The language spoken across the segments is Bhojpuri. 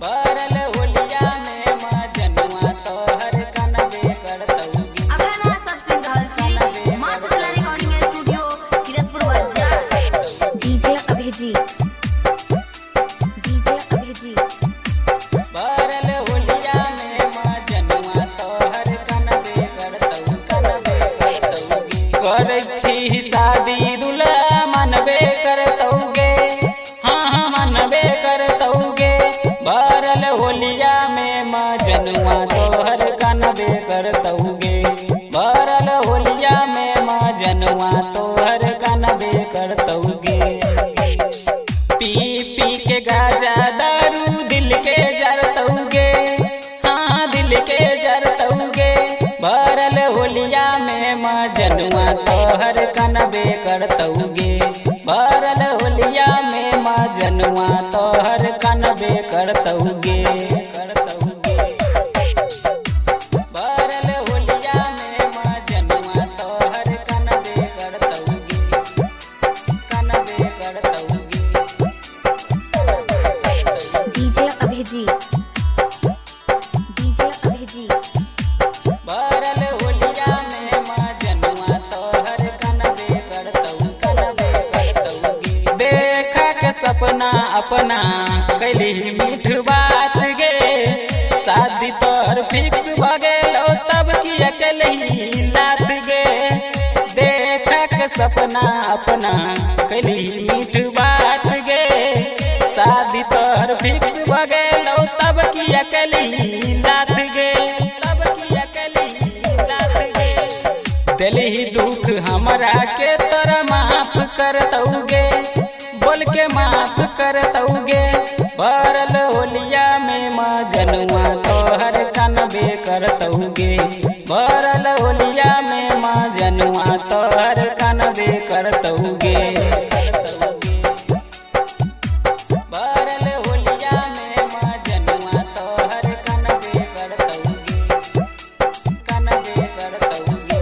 बरल होलिया में मजनुआ तोहर कनबे करतौगी। अखन सब सुन रहल छी मां शीतला रिकॉर्डिंग स्टूडियो किरतपुर बाजार। डीजे अभिजीत बरल होलिया में मजनुआ तोहर कनबे करतौगी। करै छी शादी दुल्हा मनबे करतौगे, हाँ मनबे करतौगे। बरल होलिया में मजनुआ तोहर कनबे करतौगे। बरल होलिया में मजनुआ तोहर कनबे करतौगे। पी पी के गाजा दारू दिल के जरतौगे, हाँ दिल के जरतौगे। बरल होलिया में मजनुआ तोहर कनबे करतौगे। बरल होलिया में मजनुआ तोहर कनबे करतौगे। बरल होलिया में मजनुआ तोहर कनबे करतौगे, कनबे करतौगे। डीजे अभिजीत बरल होलिया में मजनुआ तोहर कनबे करतौगी। देखा के सपना अपना कैली मीठ बात गे, शादी तोहर फिक्स भ गेलो तब की अकेली लात गे। देखा के सपना अपना कैली मीठ बात गे, शादी तोहर फिक्स भ गेलो तब की अकेली लात गे, तब की अकेली लात गे। दिलही दुख हमरा के तोरा माफ करतौगे, बोल के माफ करतौगे। बरल होलिया में मजनुआ तोहर कनबे करतौगे। बरल होलिया में मजनुआ तोहर कनबे करतौगे। बरल होलिया में मजनुआ तोहर कनबे करतौगे, कनबे करतौगे।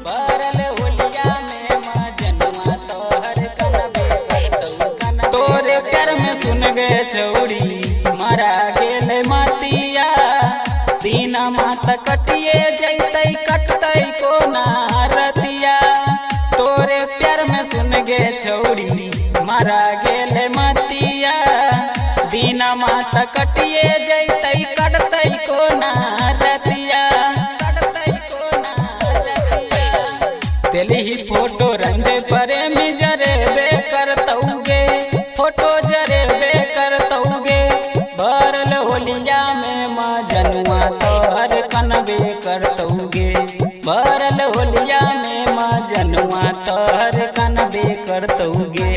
बरल होलिया में मजनुआ तोहर कनबे करतौगे। तोरे प्यार में सुन गे छौरी मारा गेल मतिया, दीना माता कटिए जैतै कटतै कोना रतिया। तोरे प्यार में सुन गे छौरी मारा गेल मतिया, दीना माता कटिए जैतै कटतै कोना रतिया, कटतै कोना रतिया। दिलही फोटो रंग प्रेमी जरेबे करतौगे, फोटो जरेबे करतौगे। बरल होलिया में मजनुआ तोहर कनबे करतौगे। बरल होलिया में मजनुआ तोहर कनबे करतौगे।